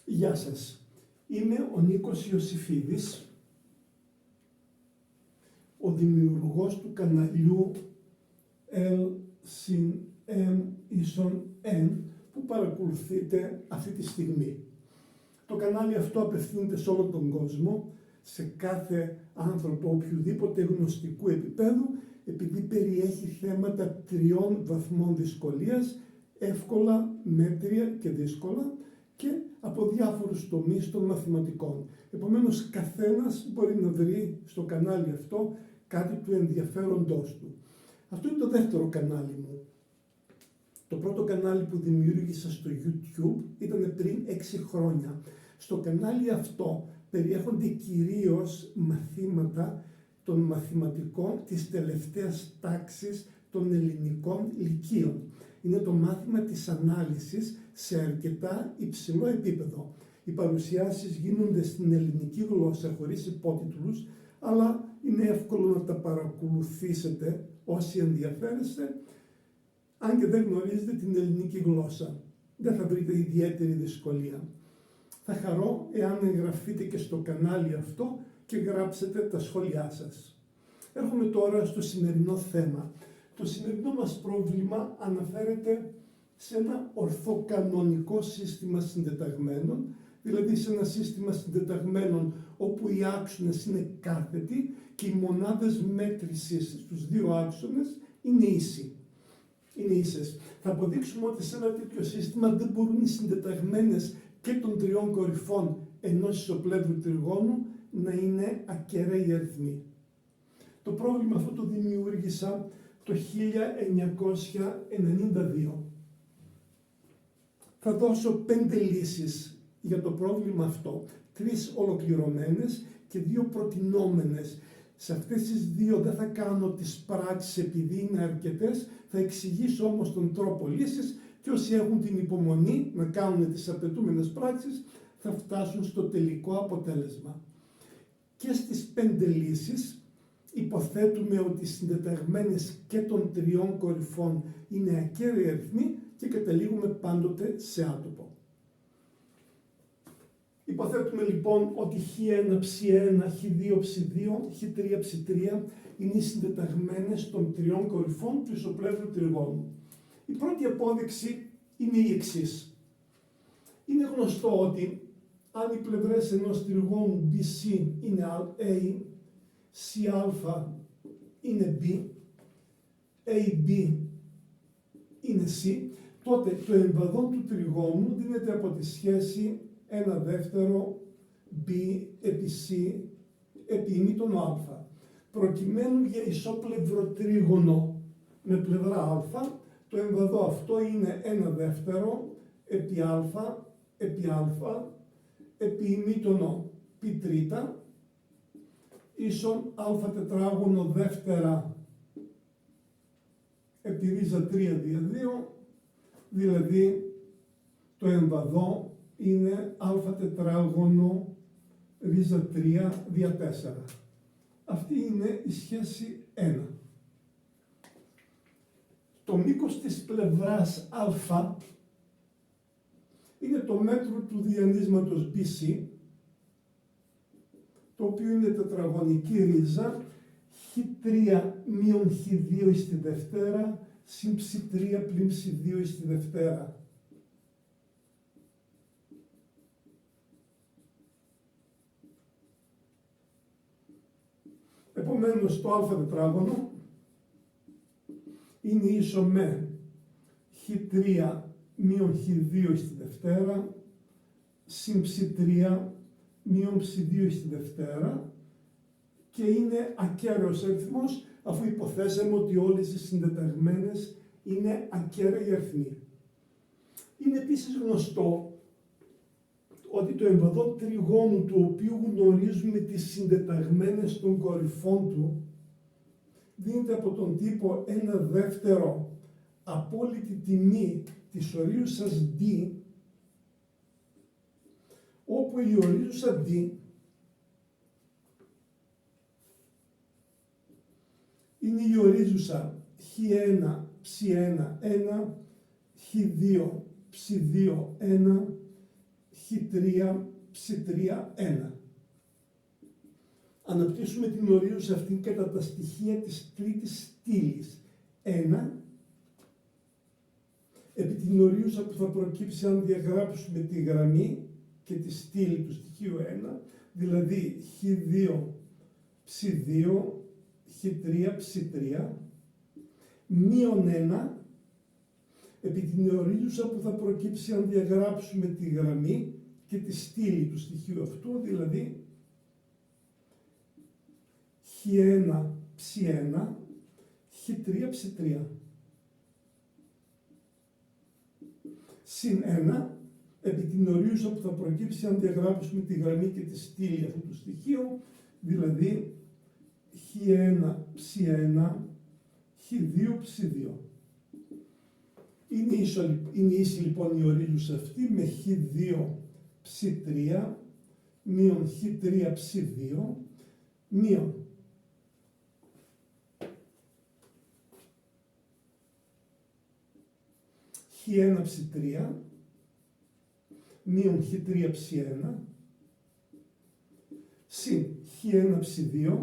Γεια σας. Είμαι ο Νίκος Ιωσήφιδης, ο δημιουργός του καναλιού L+M=N που παρακολουθείτε αυτή τη στιγμή. Το κανάλι αυτό απευθύνεται σε όλο τον κόσμο, σε κάθε άνθρωπο οποιοδήποτε γνωστικού επίπεδου, επειδή περιέχει θέματα 3 βαθμών δυσκολίας, εύκολα, μέτρια και δύσκολα, και από διάφορους τομείς των μαθηματικών. Επομένως, καθένας μπορεί να βρει στο κανάλι αυτό κάτι του ενδιαφέροντός του. Αυτό είναι το δεύτερο κανάλι μου. Το πρώτο κανάλι που δημιούργησα στο YouTube ήταν πριν 6 χρόνια. Στο κανάλι αυτό περιέχονται κυρίως μαθήματα των μαθηματικών της τελευταίας τάξης των ελληνικών λυκείων. Είναι το μάθημα της ανάλυσης σε αρκετά υψηλό επίπεδο. Οι παρουσιάσεις γίνονται στην ελληνική γλώσσα χωρίς υπότιτλους, αλλά είναι εύκολο να τα παρακολουθήσετε όσοι ενδιαφέρεστε, αν και δεν γνωρίζετε την ελληνική γλώσσα. Δεν θα βρείτε ιδιαίτερη δυσκολία. Θα χαρώ εάν εγγραφείτε και στο κανάλι αυτό και γράψετε τα σχόλιά σας. Έρχομαι τώρα στο σημερινό θέμα. Το σημερινό μας πρόβλημα αναφέρεται σε ένα ορθοκανονικό σύστημα συντεταγμένων, δηλαδή σε ένα σύστημα συντεταγμένων όπου οι άξονες είναι κάθετοι και οι μονάδες μέτρησης στους 2 άξονες είναι ίσες. Θα αποδείξουμε ότι σε ένα τέτοιο σύστημα δεν μπορούν οι συντεταγμένες και των 3 κορυφών ενός ισοπλεύρου τριγώνου να είναι ακεραίοι αριθμοί. Το πρόβλημα αυτό το δημιούργησα το 1992. Θα δώσω 5 λύσεις για το πρόβλημα αυτό, 3 ολοκληρωμένες και 2 προτινόμενες. Σε αυτές τις 2 δεν θα κάνω τις πράξεις επειδή είναι αρκετές, θα εξηγήσω όμως τον τρόπο λύσης και όσοι έχουν την υπομονή να κάνουν τις απαιτούμενες πράξεις θα φτάσουν στο τελικό αποτέλεσμα. Και στις 5 λύσεις υποθέτουμε ότι οι συντεταγμένες και των 3 κορυφών είναι ακέραιοι αριθμοί και καταλήγουμε πάντοτε σε άτομο. Υποθέτουμε λοιπόν ότι χ1 ψ1, χ2 ψ2, χ3 ψ3 είναι οι συντεταγμένες των 3 κορυφών του ισοπλεύρου τριγώνου. Η πρώτη απόδειξη είναι η εξής. Είναι γνωστό ότι αν οι πλευρές ενός τριγώνου BC είναι A, CA είναι B, AB είναι C, τότε το εμβαδόν του τριγώνου δίνεται από τη σχέση 1/2 B επί C επί ημίτονο α. Προκειμένου για ισόπλευρο τρίγωνο με πλευρά α, το εμβαδό αυτό είναι 1/2 επί α επί α επί ημίτονο π τρίτα ίσον α τετράγωνο δεύτερα επί ρίζα 3 δια 2, δηλαδή το εμβαδό είναι α τετράγωνο ρίζα 3 δια 4. Αυτή είναι η σχέση 1. Το μήκος της πλευράς α είναι το μέτρο του διανύσματος BC, το οποίο είναι τετραγωνική ρίζα χ3 μείον χ2 εις τη δευτέρα συν ψ3 πλην ψ2 εις τη δευτέρα. Επομένως το α τετράγωνο είναι ίσο με χ3 μείον χ2 εις τη δευτέρα συν ψ3 μείον ψ2 εις τη δευτέρα και είναι ακέραιος αριθμός αφού υποθέσαμε ότι όλες οι συντεταγμένες είναι ακέραιοι αριθμοί. Είναι επίσης γνωστό ότι το εμβαδό τριγώνου του οποίου γνωρίζουμε τις συντεταγμένες των κορυφών του δίνεται από τον τύπο 1/2 απόλυτη τιμή της ορίζουσας D, όπου η ορίζουσα D είναι η ορίζουσα χ1 ψ1 1, χ2 ψ2 1, χ3 ψ3 1. Αναπτύσσουμε την ορίουσα αυτή κατά τα στοιχεία της τρίτης στήλης 1, επί την ορίουσα που θα προκύψει αν διαγράψουμε τη γραμμή και τη στήλη του στοιχείου 1, δηλαδή χ2 ψ2 χ3 ψ3 μείον 1 επί την ορίουσα που θα προκύψει αν διαγράψουμε τη γραμμή και τη στήλη του στοιχείου αυτού, δηλαδή χ1 ψ1 χ3 ψ3 συν 1 επί την ορίουσα που θα προκύψει αν διαγράψουμε τη γραμμή και τη στήλη αυτού του στοιχείου, δηλαδή χ1 ψ1 χ2 ψ2. Είναι ίση λοιπόν η ορίουσα αυτή με χ2 ψ3 μείον χ3 ψ2 μείον χ1 ψ3 μείον χ3 ψ1 συν χ1 ψ2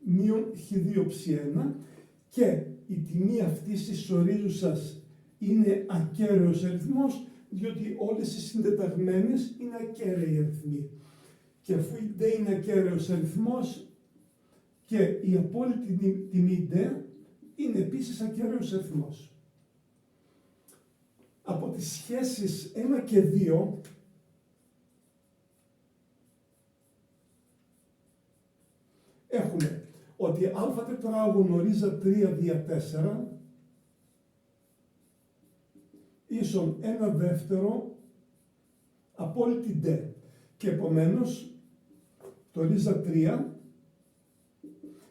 μείον χ2 ψ1 και η τιμή αυτής της ορίουσας είναι ακέραιος αριθμός, διότι όλες οι συντεταγμένες είναι ακέραιοι αριθμοί. Και αφού η ντε είναι ακέραιος αριθμός και η απόλυτη τιμή ντε είναι επίσης ακέραιος αριθμός. Από τις σχέσεις 1 και 2 έχουμε ότι α τετράγωνο ρίζα 3 δια 4 ίσον 1 δεύτερο απόλυτη ντε. Και επομένως το ρίζα 3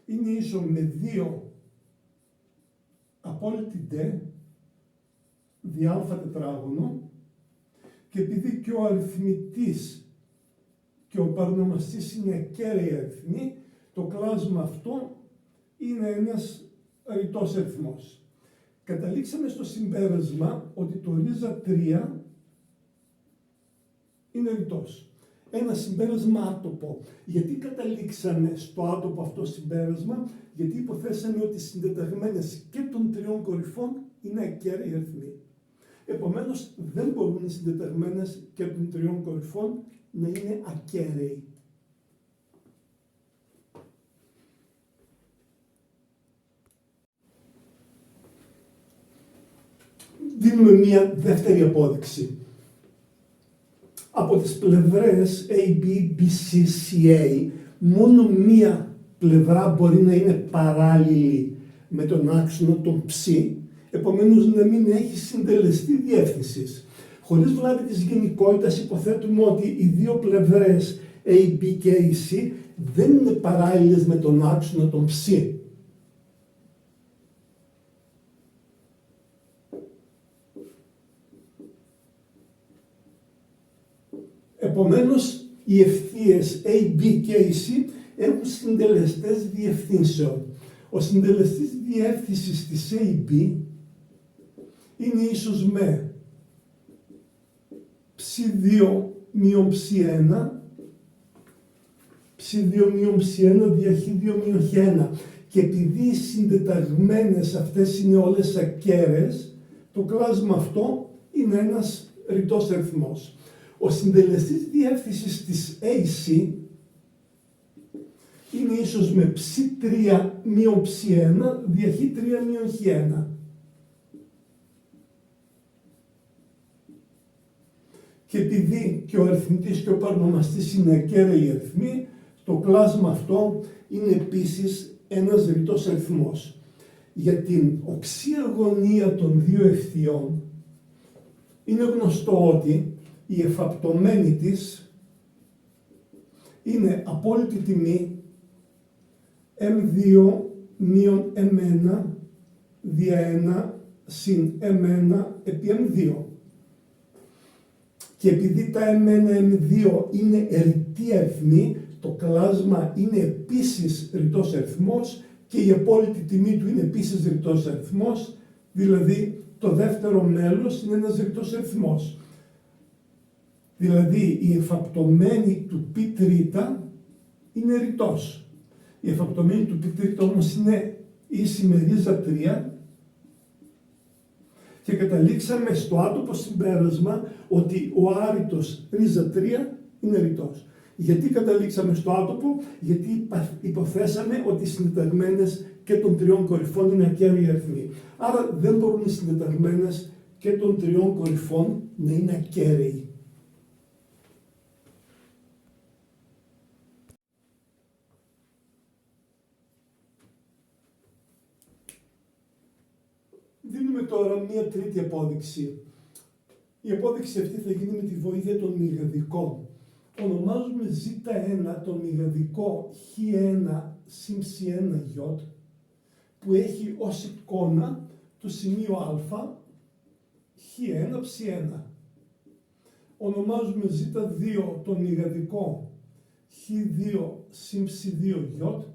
είναι ίσον με 2 απόλυτη ντε δια α τετράγωνο, και επειδή και ο αριθμητής και ο παρονομαστής είναι ακέραιοι αριθμοί, το κλάσμα αυτό είναι ένας ρητός αριθμός. Καταλήξαμε στο συμπέρασμα ότι το ρίζα 3 είναι ρητός. Ένα συμπέρασμα άτοπο. Γιατί καταλήξαμε στο άτοπο αυτό συμπέρασμα? Γιατί υποθέσαμε ότι οι συντεταγμένες και των τριών κορυφών είναι ακέραιοι αριθμοί. Επομένως, δεν μπορούν οι συντεταγμένες και των τριών κορυφών να είναι ακέραιοι. Δίνουμε μία δεύτερη απόδειξη. Από τις πλευρές AB, BC, CA, μόνο μία πλευρά μπορεί να είναι παράλληλη με τον άξονα των ψ, επομένως να μην έχει συντελεστή διεύθυνσης. Χωρίς βλάβη της γενικότητας υποθέτουμε ότι οι δύο πλευρές AB και AC δεν είναι παράλληλες με τον άξονα των ψ. Επομένως, οι ευθείες AB και AC έχουν συντελεστές διευθύνσεων. Ο συντελεστής διεύθυνσης της AB είναι ίσος με ψ2 μείον ψ1, ψ2 μείον ψ1 δια χ2 μείον χ1. Και επειδή οι συντεταγμένες αυτές είναι όλες ακέραιες, το κλάσμα αυτό είναι ένας ρητός αριθμός. Ο συντελεστής διεύθυνσης της AC είναι ίσος με ψ3 μείον ψ1 δια χ3 μείον χ1. Και επειδή και ο αριθμητής και ο παρονομαστής είναι ακέραιοι αριθμοί, το κλάσμα αυτό είναι επίσης ένας ρητός αριθμός. Για την οξία γωνία των δύο ευθειών είναι γνωστό ότι η εφαπτωμένη της είναι απόλυτη τιμή M2 μείον M1 δια 1 συν M1 επί M2. Και επειδή τα M1, M2 είναι ρητοί αριθμοί, το κλάσμα είναι επίσης ρητός αριθμός και η απόλυτη τιμή του είναι επίσης ρητός αριθμός, δηλαδή το δεύτερο μέλος είναι ένας ρητός αριθμός. Δηλαδή η εφαπτωμένη του π τρίτα είναι ρητός. Η εφαπτωμένη του π τρίτα όμως είναι ίση με ρίζα 3 και καταλήξαμε στο άτομο συμπέρασμα ότι ο άρρητος ρίζα 3 είναι ρητός. Γιατί καταλήξαμε στο άτομο? Γιατί υποθέσαμε ότι οι συντεταγμένες και των τριών κορυφών είναι ακέραιοι αριθμοί. Άρα δεν μπορούν οι συντεταγμένες και των τριών κορυφών να είναι ακέραιοι. Δίνουμε τώρα μία τρίτη απόδειξη. Η απόδειξη αυτή θα γίνει με τη βοήθεια των μηγαδικών. Ονομάζουμε Z1 τον μηγαδικό Χ1 συν Ψ1 Ι, που έχει ως εικόνα το σημείο Α, Χ1 Ψ1. Ονομάζουμε Z2 τον μηγαδικό Χ2 συν Ψ2 Ι,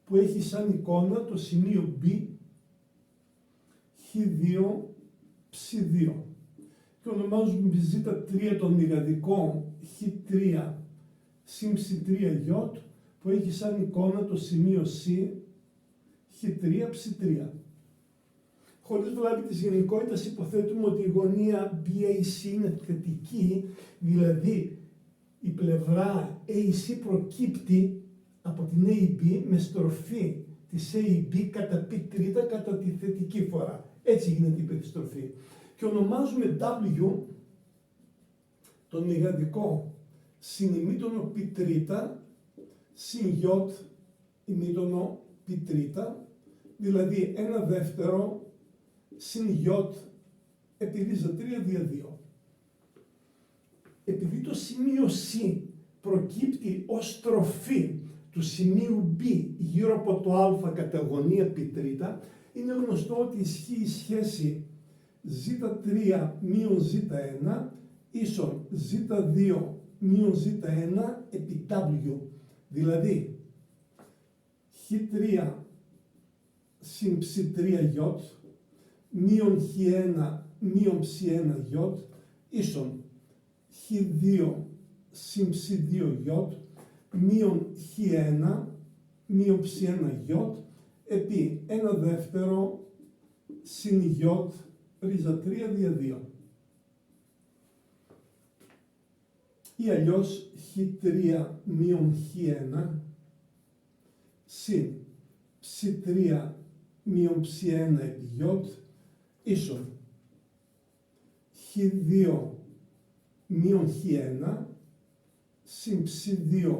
που έχει σαν εικόνα το σημείο B, Χ2 Ψ2. Και ονομάζουμε Z3 τον μηγαδικό Χ3 συν Ψ3 Ι, που έχει σαν εικόνα το σημείο C, Χ3 Ψ3. Χωρίς βλάβη της γενικότητας υποθέτουμε ότι η γωνία BAC είναι θετική, δηλαδή η πλευρά AC προκύπτει από την AB με στροφή της AB κατά π τρίτα κατά τη θετική φορά. Έτσι γίνεται η περιστροφή. Και ονομάζουμε W τον μηγαδικό συνημήτωνο π τρίτα συν Ι ημίτωνο π τρίτα, δηλαδή 1 δεύτερο συν Ι επί ρίζα 3 δια 2. Επειδή το σημείο C προκύπτει ως στροφή του σημείου B γύρω από το α κατά γωνία π τρίτα, είναι γνωστό ότι ισχύει η σχέση Z3 μείον Z1 ίσον Z2 μείον Z1 επί W, δηλαδή Χ3 συν Ψ3 Ι μείον Χ1 μείον Ψ1 Ι ίσον Χ2 συν Ψ2 Ι μείον Χ1 μείον Ψ1 Ι επί 1 δεύτερο συν Ι ρίζα 3 δια 2. Ή αλλιώς Χ3 μείον Χ1 συν Ψ3 μείον Ψ1 επί Ι ίσον Χ2 μείον Χ1 συν Ψ2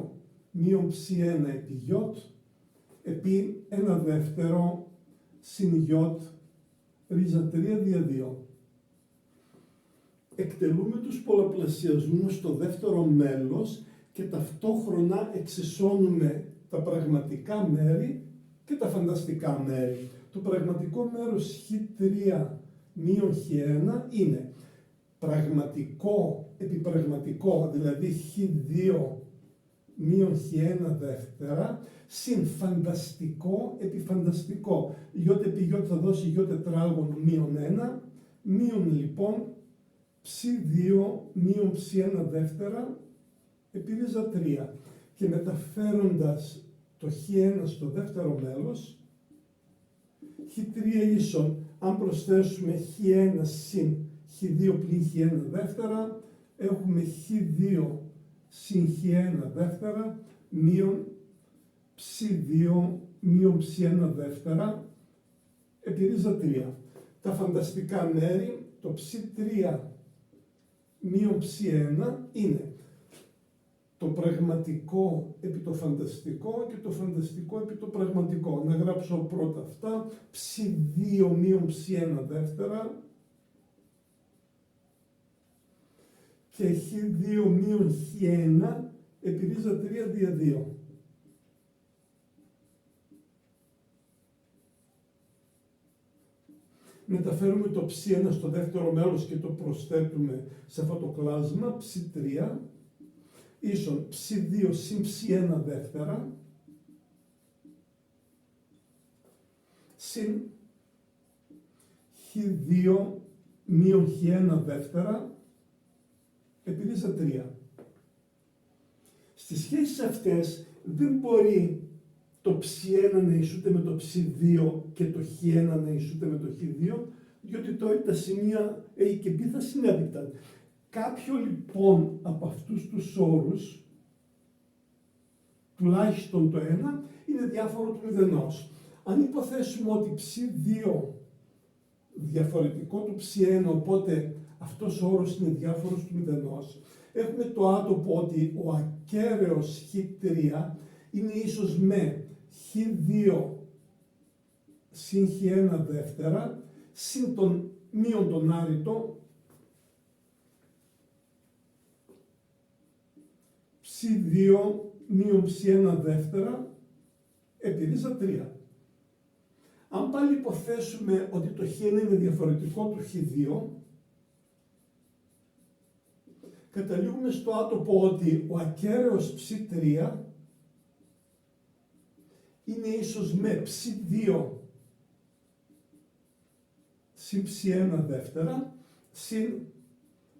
μείον Ψ1 επί Ι επί 1 δεύτερο συν Ι ρίζα 3 δια 2. Εκτελούμε τους πολλαπλασιασμούς στο δεύτερο μέλος και ταυτόχρονα εξισώνουμε τα πραγματικά μέρη και τα φανταστικά μέρη. Το πραγματικό μέρος Χ3 μείον Χ1 είναι πραγματικό επί πραγματικό, δηλαδή Χ2 μείον Χ1 δεύτερα, συν φανταστικό επί φανταστικό. Ι επί Ι θα δώσει Ι τετράγωνο μείον 1, μείον λοιπόν Ψ2 μείον Ψ1 δεύτερα επί ρίζα 3. Και μεταφέροντας το Χ1 στο δεύτερο μέλος, Χ3 ίσον, αν προσθέσουμε Χ1 συν Χ2 πλην Χ1 δεύτερα, έχουμε Χ2 συν Χ1 δεύτερα μείον Ψ2 μείον Ψ1 δεύτερα επί ρίζα 3. Τα φανταστικά μέρη, το Ψ3 μείον Ψ1 είναι το πραγματικό επί το φανταστικό και το φανταστικό επί το πραγματικό. Να γράψω πρώτα αυτά. Ψ2 μείον Ψ1 δεύτερα και Χ2 μείον Χ1 επί ρίζα 3 δια 2. Μεταφέρουμε το Ψ1 στο δεύτερο μέλος και το προσθέτουμε σε αυτό το κλάσμα, Ψ3, ίσον Ψ2 συν Ψ1 δεύτερα, συν Χ2 μείον Χ1 δεύτερα, επί ρίζα 3. Στις σχέσεις αυτές δεν μπορεί το ψ1 να ισούται με το ψ2 και το χ1 να ισούται με το χ2, διότι τώρα τα σημεία A και B θα συνέβηταν. Κάποιο λοιπόν από αυτούς τους όρους, τουλάχιστον το ένα, είναι διάφορο του μηδενός. Αν υποθέσουμε ότι ψ2 διαφορετικό του ψ1, οπότε αυτός ο όρος είναι διάφορος του μηδενός, έχουμε το άτομο ότι ο ακέραιος χ3 είναι ίσος με χ2 συν χ1 δεύτερα συν τον μείον τον άρρητο ψ2 μείον ψ1 δεύτερα επί ρίζα 3. Αν πάλι υποθέσουμε ότι το χ1 είναι διαφορετικό του χ2, καταλήγουμε στο άτομο ότι ο ακέραιος ψ3 είναι ίσος με ψ2 συν ψ1 δεύτερα συν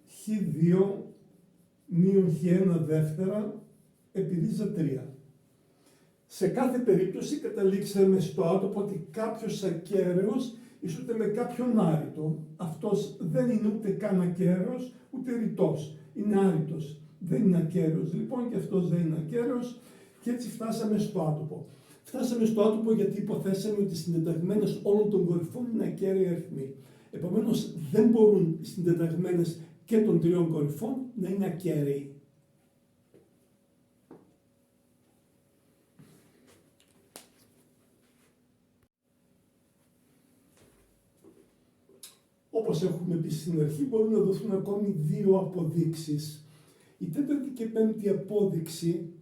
χ2 μείον χ1 δεύτερα επί ρίζα 3. Σε κάθε περίπτωση καταλήξαμε στο άτομο ότι κάποιος ακέραιος ισούται με κάποιον άρρητο. Αυτός δεν είναι ούτε καν ακέραιος ούτε ρητός. Είναι άρρητος. Δεν είναι ακέραιος λοιπόν και αυτός δεν είναι ακέραιος και έτσι φτάσαμε στο άτομο. Φτάσαμε στο άτομο γιατί υποθέσαμε ότι οι συντεταγμένες όλων των κορυφών είναι ακέραιοι αριθμοί. Επομένως δεν μπορούν οι συντεταγμένες και των τριών κορυφών να είναι ακέραιοι. Όπως έχουμε πει στην αρχή, μπορούν να δοθούν ακόμη δύο αποδείξεις. Η τέταρτη και πέμπτη απόδειξη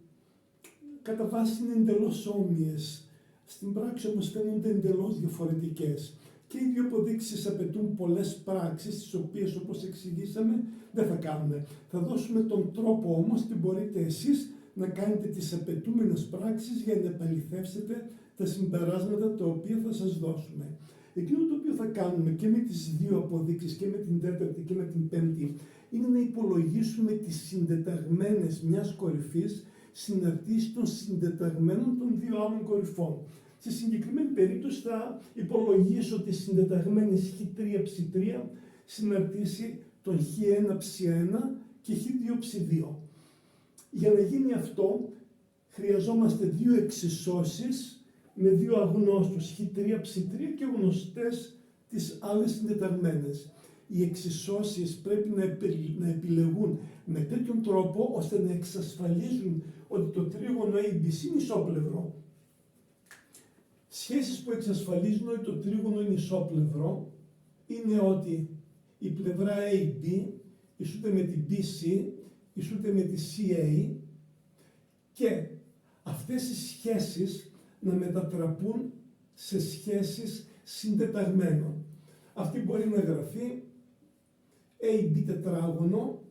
κατά βάση είναι εντελώς όμοιες. Στην πράξη όμως φαίνονται εντελώς διαφορετικές. Και οι δύο αποδείξεις απαιτούν πολλές πράξεις, τις οποίες όπως εξηγήσαμε δεν θα κάνουμε. Θα δώσουμε τον τρόπο όμως και μπορείτε εσείς να κάνετε τις απαιτούμενες πράξεις για να επαληθεύσετε τα συμπεράσματα τα οποία θα σας δώσουμε. Εκείνο το οποίο θα κάνουμε και με τις δύο αποδείξεις και με την τέταρτη και με την πέμπτη είναι να υπολογίσουμε τις συντεταγμένες μιας κορυφής συναρτήσεις των συντεταγμένων των δύο άλλων κορυφών. Στη συγκεκριμένη περίπτωση θα υπολογίσω τις συντεταγμένες χ3 ψ3 συναρτήσει των χ1 ψ1 και χ2 ψ2. Για να γίνει αυτό χρειαζόμαστε δύο εξισώσεις με δύο αγνώστους χ3 ψ3 και γνωστές τις άλλες συντεταγμένες. Οι εξισώσεις πρέπει να επιλεγούν με τέτοιον τρόπο ώστε να εξασφαλίζουν ότι το τρίγωνο ABC είναι ισόπλευρο. Σχέσεις που εξασφαλίζουν ότι το τρίγωνο είναι ισόπλευρο είναι ότι η πλευρά AB ισούται με την BC ισούται με τη CA και αυτές οι σχέσεις να μετατραπούν σε σχέσεις συντεταγμένων. Αυτή μπορεί να γραφεί AB τετράγωνο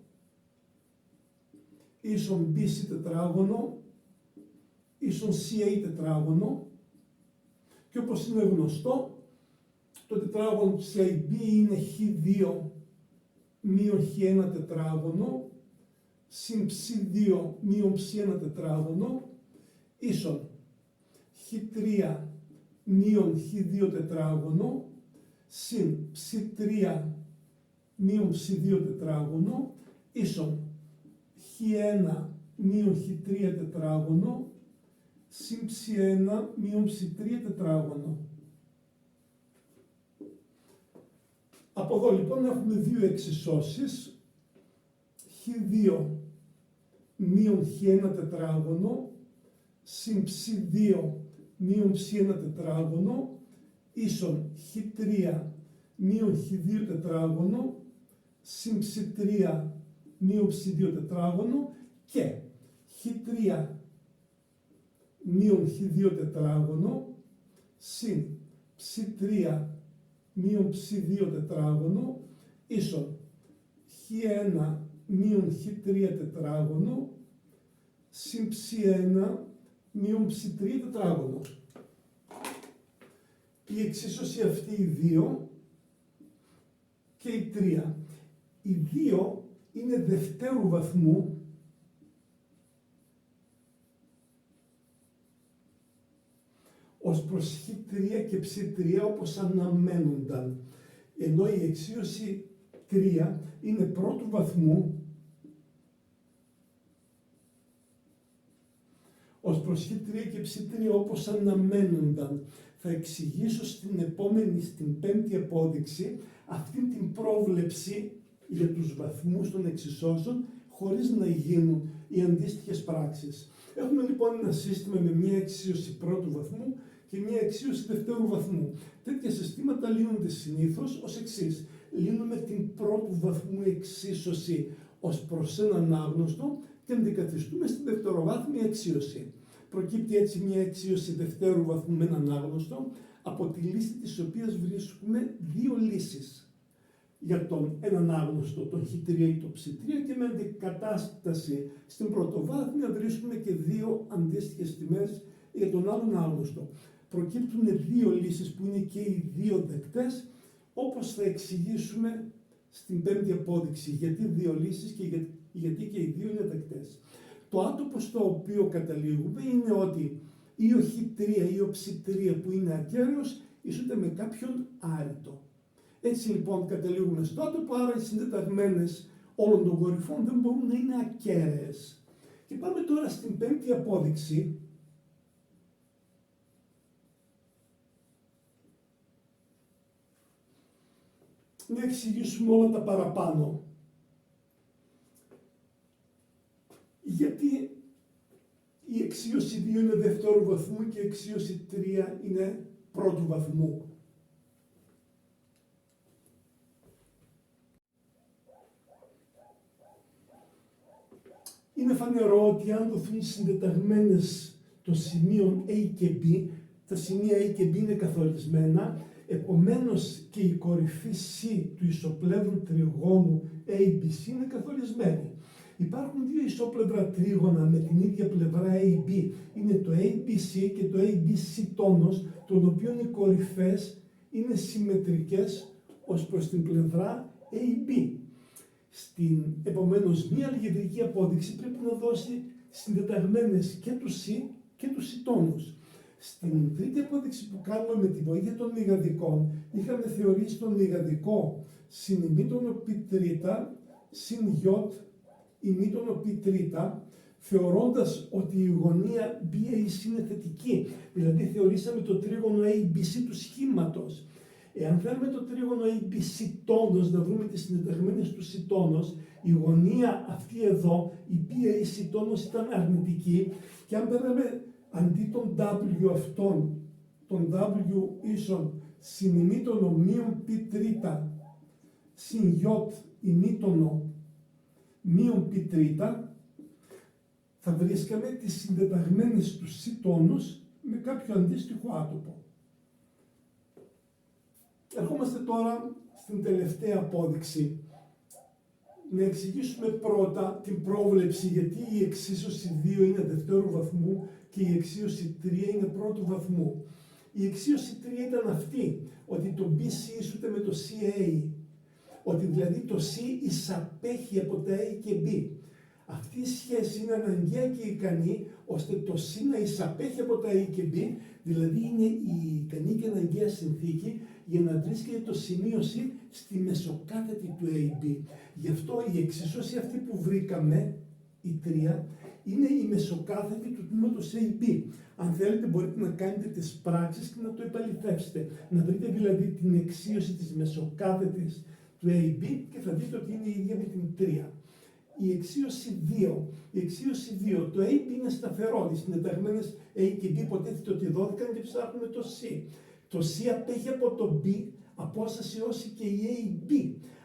ίσον BC τετράγωνο ίσον CA τετράγωνο και όπως είναι γνωστό το τετράγωνο της AB είναι χ2 μείον χ1 τετράγωνο συν ψ2 μείον ψ1 τετράγωνο ίσον χ3 μείον χ2 τετράγωνο συν ψ3 μείον ψ2 τετράγωνο ίσον χ1 μείον χ3 τετράγωνο συν ψ1 μείον ψ3 τετράγωνο. Από εδώ λοιπόν έχουμε δύο εξισώσεις χ2 μείον χ1 τετράγωνο συν ψ2 μείον ψ1 τετράγωνο ίσον χ3 μείον χ2 τετράγωνο συν ψ3 μείον ψ2 τετράγωνο και χ3 μείον χ2 τετράγωνο συν ψ3 μείον ψ2 τετράγωνο ίσον χ1 μείον χ3 τετράγωνο συν ψ1 μείον ψ3 τετράγωνο. Η εξίσωση αυτή η 2 και η 3. Η 2 είναι δευτέρου βαθμού, ως προς χ3 και ψ3 όπως αναμένονταν. Ενώ η εξίωση 3 είναι πρώτου βαθμού ως προς χ3 και ψ3 όπως αναμένονταν. Θα εξηγήσω στην πέμπτη απόδειξη αυτή την πρόβλεψη για τους βαθμούς των εξισώσεων χωρίς να γίνουν οι αντίστοιχες πράξεις. Έχουμε λοιπόν ένα σύστημα με μια εξίωση πρώτου βαθμού και μια εξίωση δευτέρου βαθμού. Τέτοια συστήματα λύνονται συνήθως ως εξής. Λύνουμε την πρώτου βαθμού εξίσωση ως προς έναν άγνωστο και αντικαθιστούμε στην δευτεροβάθμια εξίωση. Προκύπτει έτσι μια εξίωση δευτέρου βαθμού με έναν άγνωστο, από τη λύση της οποίας βρίσκουμε δύο λύσεις για τον έναν άγνωστο, τον χ3 ή το ψ3, και με αντικατάσταση στην πρωτοβάθμια βρίσκουμε και δύο αντίστοιχες τιμές για τον άλλον άγνωστο. Προκύπτουν δύο λύσεις που είναι και οι δύο δεκτές, όπως θα εξηγήσουμε στην πέμπτη απόδειξη. Γιατί δύο λύσεις και γιατί και οι δύο είναι δεκτές. Το άτομο στο οποίο καταλήγουμε είναι ότι ή ο χ3 ή ο ψ3 που είναι ακέραιος ισούται με κάποιον άρρητο. Έτσι λοιπόν καταλήγουμε στο άτομο, άρα οι συντεταγμένες όλων των κορυφών δεν μπορούν να είναι ακέραιες. Και πάμε τώρα στην πέμπτη απόδειξη. Να εξηγήσουμε όλα τα παραπάνω. Γιατί η εξίωση 2 είναι δεύτερου βαθμού και η εξίωση 3 είναι πρώτου βαθμού. Είναι φανερό ότι αν δοθούν συντεταγμένες των σημείων A και B, τα σημεία A και B είναι καθορισμένα, επομένως και η κορυφή C του ισοπλεύρου τριγώνου ABC είναι καθορισμένη. Υπάρχουν δύο ισόπλευρα τρίγωνα με την ίδια πλευρά AB. Είναι το ABC και το ABC τόνος, των οποίων οι κορυφές είναι συμμετρικές ως προς την πλευρά AB. Επομένως, μία αλγεβρική απόδειξη πρέπει να δώσει συντεταγμένες και του C και του C τόνους. Στην τρίτη απόδειξη που κάνουμε με τη βοήθεια των λιγαδικών, είχαμε θεωρήσει τον λιγαδικό συνημήτωνο π τρίτα συν Ι ημίτωνο π τρίτα, θεωρώντας ότι η γωνία BAC είναι θετική. Δηλαδή θεωρήσαμε το τρίγωνο ABC του σχήματος. Εάν θέλουμε το τρίγωνο ABC τόνος να βρούμε τις συντεταγμένες του C τόνος, η γωνία αυτή εδώ, η BAC τόνος ήταν αρνητική, και αν παίρναμε αντί τον W αυτόν, τον W ίσον συνημήτωνο μείον π τρίτα συν Ι ημίτωνο μείον π τρίτα, θα βρίσκαμε τις συντεταγμένες του C τόνους με κάποιο αντίστοιχο άτομο. Ερχόμαστε τώρα στην τελευταία απόδειξη. Να εξηγήσουμε πρώτα την πρόβλεψη γιατί η εξίσωση 2 είναι δευτέρου βαθμού και η εξίσωση 3 είναι πρώτου βαθμού. Η εξίσωση 3 ήταν αυτή, ότι το BC ίσουται με το CA, ότι δηλαδή το C εισαπέχει από τα A και B. Αυτή η σχέση είναι αναγκαία και ικανή ώστε το C να εισαπέχει από τα A και B, δηλαδή είναι η ικανή και αναγκαία συνθήκη για να βρίσκεται το σημείο C στη μεσοκάθετη του AB. Γι' αυτό η εξισώση αυτή που βρήκαμε, η 3, είναι η μεσοκάθετη του τμήματος AB. Αν θέλετε μπορείτε να κάνετε τις πράξεις και να το επαληθεύσετε. Να βρείτε δηλαδή την εξίωση της μεσοκάθετης του AB και θα δείτε ότι είναι η ίδια με την 3. Η εξίωση 2, το AB είναι σταθερό, οι συντεταγμένες A και B υποτίθεται ότι δόθηκαν και ψάχνουμε το C. Το C απέχει από το B, απόσταση όση και η AB.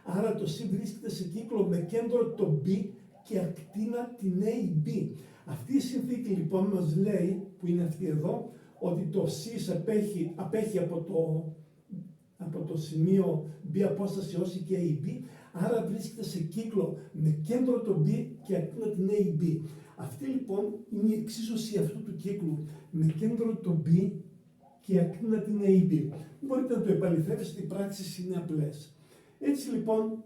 Άρα το C βρίσκεται σε κύκλο με κέντρο το B και ακτίνα την AB. Αυτή η συνθήκη λοιπόν μας λέει, που είναι αυτή εδώ, ότι το C απέχει από το σημείο B απόσταση όση και AB, άρα βρίσκεται σε κύκλο με κέντρο το B και ακτίνα την AB. Αυτή λοιπόν είναι η εξίσωση αυτού του κύκλου με κέντρο το B και ακτίνα την AB. Μπορείτε να το επαληθεύσετε, οι πράξεις είναι απλές. Έτσι λοιπόν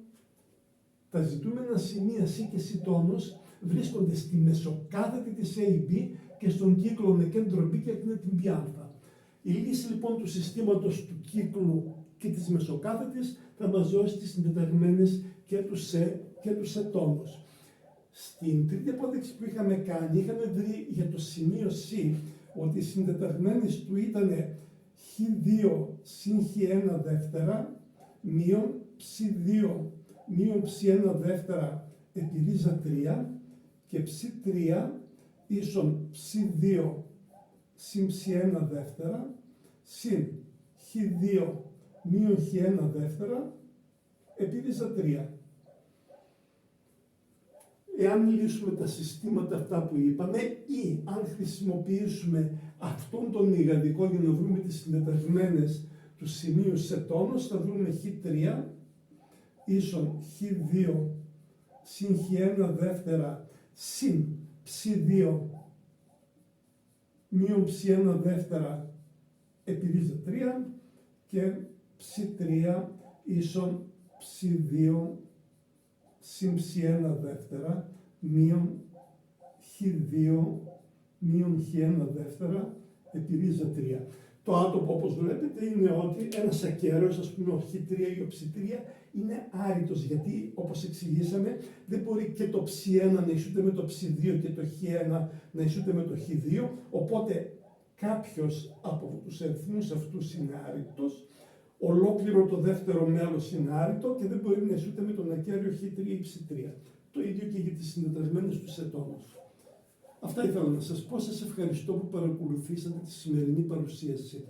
Τα ζητούμενα σημεία C και C τόνος βρίσκονται στη μεσοκάθετη της AB και στον κύκλο με κέντρο B και την Bα. Η λύση λοιπόν του συστήματος του κύκλου και της μεσοκάθετης θα μας δώσει τις συντεταγμένες και του σε τόνους. Στην τρίτη απόδειξη που είχαμε κάνει, είχαμε βρει για το σημείο C ότι οι συντεταγμένες του ήταν χ2 συν χ1 δεύτερα μείον ψ2 μείον ψ1 δεύτερα επί ρίζα 3 και ψ3 ίσον ψ2 συν ψ1 δεύτερα συν χ2 μείον χ1 δεύτερα επί ρίζα 3. Εάν λύσουμε τα συστήματα αυτά που είπαμε ή αν χρησιμοποιήσουμε αυτόν τον ηγαδικό για να βρούμε τις συντεταγμένες του σημείου σε τόνος, θα βρούμε χ3 ίσον χ2 συν χ1 δεύτερα συν ψ2 μείον ψ1 δεύτερα επί ρίζα 3 και ψ3 ίσον ψ2 συν ψ1 δεύτερα μείον χ2 μείον χ1 δεύτερα επί ρίζα 3. Το άτομο, όπως βλέπετε, είναι ότι ένας ακέραιος, ας πούμε ο χ3 ή ο ψ3, είναι άρρητος, γιατί όπως εξηγήσαμε δεν μπορεί και το ψ1 να ισούται με το ψ2 και το χ1 να ισούται με το χ2, οπότε κάποιος από τους αριθμούς αυτούς είναι άρρητος, ολόκληρο το δεύτερο μέλος είναι άρρητο και δεν μπορεί να ισούται με τον ακέραιο χ3 ή ψ3. Το ίδιο και για τις συντεταγμένες του σε τόνους. Αυτά ήθελα να σας πω. Σας ευχαριστώ που παρακολουθήσατε τη σημερινή παρουσίαση.